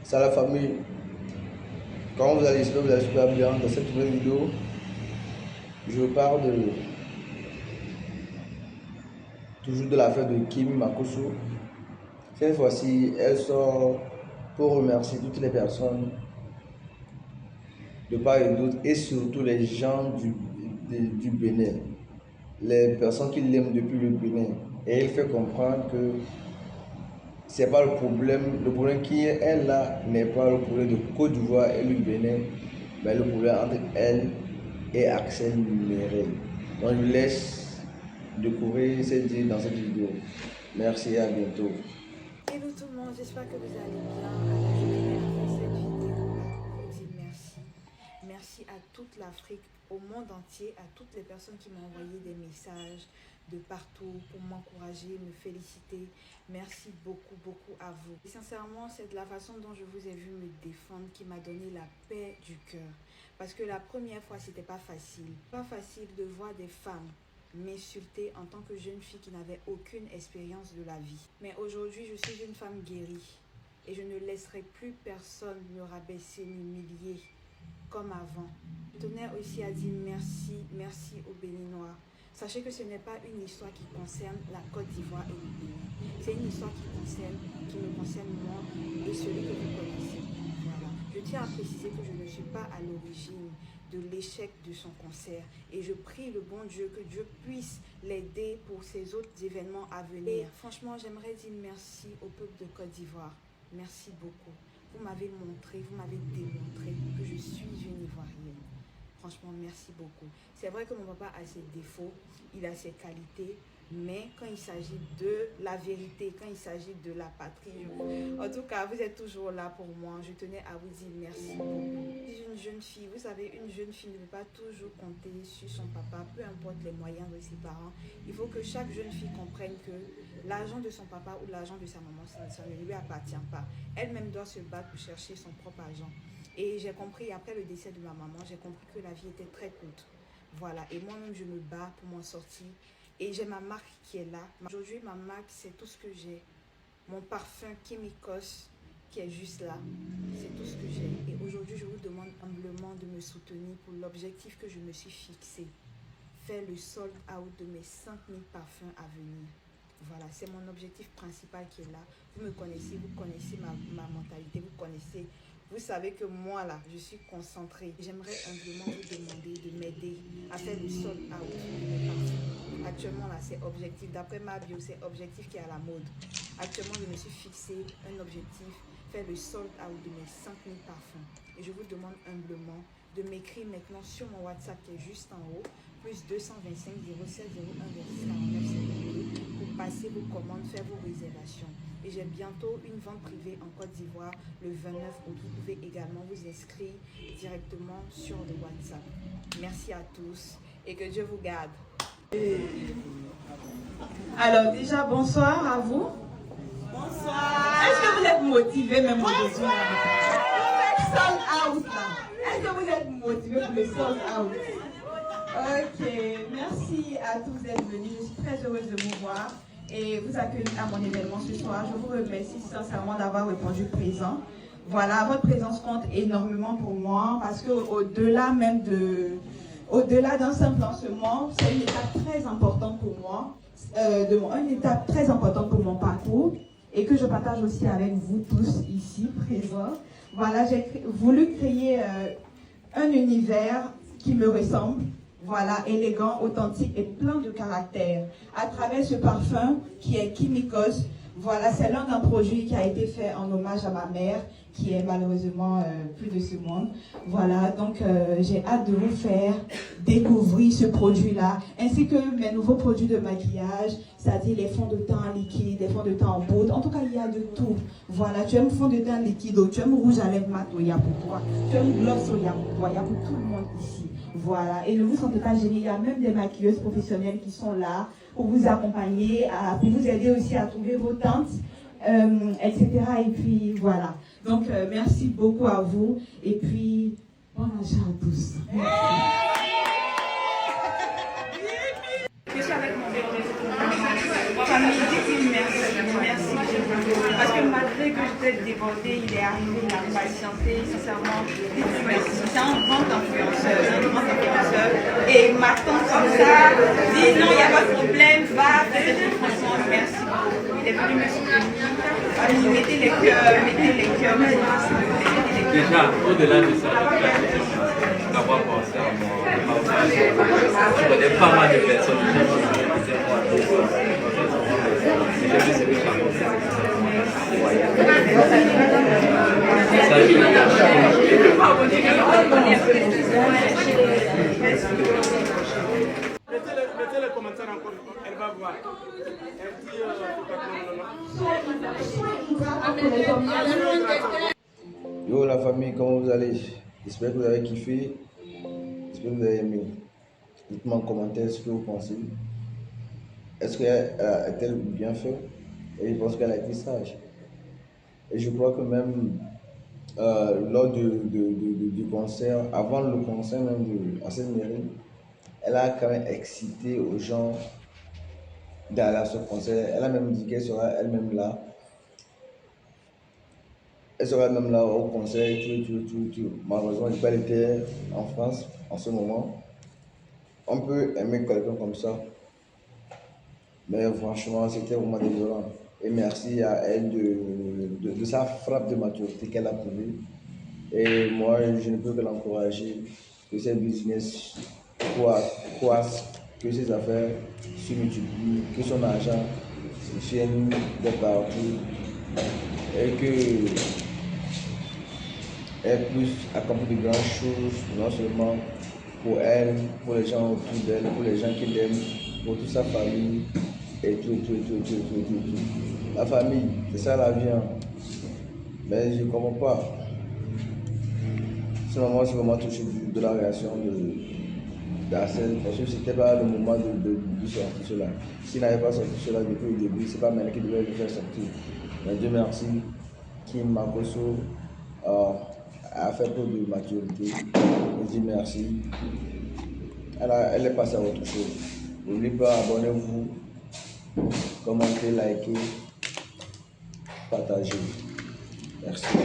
C'est la famille. Quand vous allez super bien. Dans cette nouvelle vidéo, je parle toujours de l'affaire de Kim Makosso. Cette fois-ci, elle sort pour remercier toutes les personnes de part et d'autre, et surtout les gens du Bénin, les personnes qui l'aiment depuis le Bénin. Et elle fait comprendre que c'est pas le problème qui est elle là n'est pas le problème de Côte d'Ivoire et le Bénin, mais le problème entre elle et Axel Méré. Donc je vous laisse découvrir cette idée dans cette vidéo. Merci et à bientôt. Hello tout le monde, j'espère que vous allez bien. Alors je voulais faire cette vidéo pour vous dire merci. Merci à toute l'Afrique, au monde entier, à toutes les personnes qui m'ont envoyé des messages de partout pour m'encourager, me féliciter. Merci beaucoup à vous. Et sincèrement, c'est de la façon dont je vous ai vu me défendre qui m'a donné la paix du cœur. Parce que la première fois, c'était pas facile. Pas facile de voir des femmes m'insulter en tant que jeune fille qui n'avait aucune expérience de la vie. Mais aujourd'hui, je suis une femme guérie et je ne laisserai plus personne me rabaisser, m'humilier comme avant. Je tenais aussi à dire merci aux Béninois. Sachez que ce n'est pas une histoire qui concerne la Côte d'Ivoire et le Bénin. C'est une histoire qui me concerne moi et celui que vous connaissez. Voilà. Je tiens à préciser que je ne suis pas à l'origine de l'échec de son concert et je prie le bon Dieu que Dieu puisse l'aider pour ces autres événements à venir. Et franchement, j'aimerais dire merci au peuple de Côte d'Ivoire. Merci beaucoup. Vous m'avez montré, vous m'avez démontré que je suis une Ivoirienne. Franchement, merci beaucoup. C'est vrai que mon papa a ses défauts, il a ses qualités, mais quand il s'agit de la vérité, quand il s'agit de la patrie, en tout cas, vous êtes toujours là pour moi. Je tenais à vous dire merci beaucoup. Je suis une jeune fille, vous savez, une jeune fille ne peut pas toujours compter sur son papa, peu importe les moyens de ses parents. Il faut que chaque jeune fille comprenne que l'argent de son papa ou l'argent de sa maman, ça ne lui appartient pas. Elle-même doit se battre pour chercher son propre argent. Et j'ai compris, après le décès de ma maman, j'ai compris que la vie était très courte. Voilà, et moi-même, je me bats pour m'en sortir. Et j'ai ma marque qui est là. Aujourd'hui, ma marque, c'est tout ce que j'ai. Mon parfum Chemicos, qui est juste là, c'est tout ce que j'ai. Et aujourd'hui, je vous demande humblement de me soutenir pour l'objectif que je me suis fixé. Faire le sold out de mes 5000 parfums à venir. Voilà, c'est mon objectif principal qui est là. Vous me connaissez, vous connaissez ma mentalité, vous connaissez. Vous savez que moi, là, je suis concentrée. J'aimerais humblement vous demander de m'aider à faire le sold out de mes parfums. Actuellement, là, c'est objectif. D'après ma bio, c'est objectif qui est à la mode. Actuellement, je me suis fixé un objectif, faire le sold out de mes 5000 parfums. Et je vous demande humblement de m'écrire maintenant sur mon WhatsApp qui est juste en haut, plus 225 07 01 26 49 52 pour passer vos commandes, faire vos réservations. Et j'ai bientôt une vente privée en Côte d'Ivoire le 29 août. Vous pouvez également vous inscrire directement sur le WhatsApp. Merci à tous et que Dieu vous garde. Alors déjà, bonsoir à vous. Bonsoir. Est-ce que vous êtes motivés même aujourd'hui? Sold out là. Est-ce que vous êtes motivés pour le sold out? Ok, merci à tous d'être venus. Je suis très heureuse de vous voir et vous accueillir à mon événement ce soir. Je vous remercie sincèrement d'avoir répondu présent. Voilà, votre présence compte énormément pour moi parce que au-delà d'un simple lancement, c'est une étape très importante pour moi, une étape très importante pour mon parcours et que je partage aussi avec vous tous ici présents. Voilà, j'ai voulu créer un univers qui me ressemble. Voilà, élégant, authentique et plein de caractère. À travers ce parfum qui est Chemicos, voilà, c'est l'un d'un produit qui a été fait en hommage à ma mère, qui est malheureusement plus de ce monde. Voilà, donc j'ai hâte de vous faire découvrir ce produit-là, ainsi que mes nouveaux produits de maquillage, c'est-à-dire les fonds de teint liquides, les fonds de teint en poudre. En tout cas, il y a de tout. Voilà, tu aimes fond de teint liquide, tu aimes rouge à lèvres mat, il y a pour toi. Tu aimes gloss, il y a pour toi, il y a pour tout le monde ici. Voilà, et ne vous sentez pas gêné, il y a même des maquilleuses professionnelles qui sont là pour vous accompagner, pour vous aider aussi à trouver vos teintes, etc. Et puis voilà, donc merci beaucoup à vous et puis bon achat à tous. Merci. Je suis avec mon bébé. Famille, dites-lui merci. Merci. Parce que malgré que j'étais débordée, il est arrivé, il a patienté, sincèrement. Dites-lui merci. C'est un grand influenceur. Et il m'attend comme ça. Dit non, il n'y a pas de problème, va. Franchement, merci beaucoup. Il est venu me soutenir. Mettez les cœurs, Déjà, au-delà de ça, d'avoir pensé à moi, je connais pas mal de personnes qui ont Mettez les commentaires encore, elle va voir. Yo la famille, comment vous allez? J'espère que vous avez kiffé. J'espère que vous avez aimé. Dites-moi en commentaire ce que vous pensez. Est-ce qu'elle a-t-elle bien fait? Et je pense qu'elle a été sage. Et je crois que même lors du concert, avant le concert même à cette mairie, elle a quand même excité aux gens d'aller à ce concert. Elle a même dit qu'elle sera elle-même là. Elle sera même là au concert, tout. Malheureusement, elle était en France en ce moment. On peut aimer quelqu'un comme ça, mais franchement, c'était vraiment désolant. Et merci à elle de sa frappe de maturité qu'elle a trouvée. Et moi, je ne peux que l'encourager, que ses business croissent, que ses affaires se multiplient, que son argent vienne de partout et qu'elle puisse accomplir de grandes choses, non seulement pour elle, pour les gens autour d'elle, pour les gens qui l'aiment, pour toute sa famille et tout. La famille, c'est ça la vie. Hein. Mais je ne comprends pas. C'est vraiment touché de la réaction d'Arcel, parce que c'était pas le moment de sortir cela. S'il n'avait pas sorti cela depuis le début, c'est pas maintenant qu'il devait le faire sortir. Mais Dieu merci, Kim Makoso a fait peu de maturité. Je dis merci. Elle est passée à autre chose. N'oubliez pas, abonnez-vous, commentez, likez, partagez. Merci.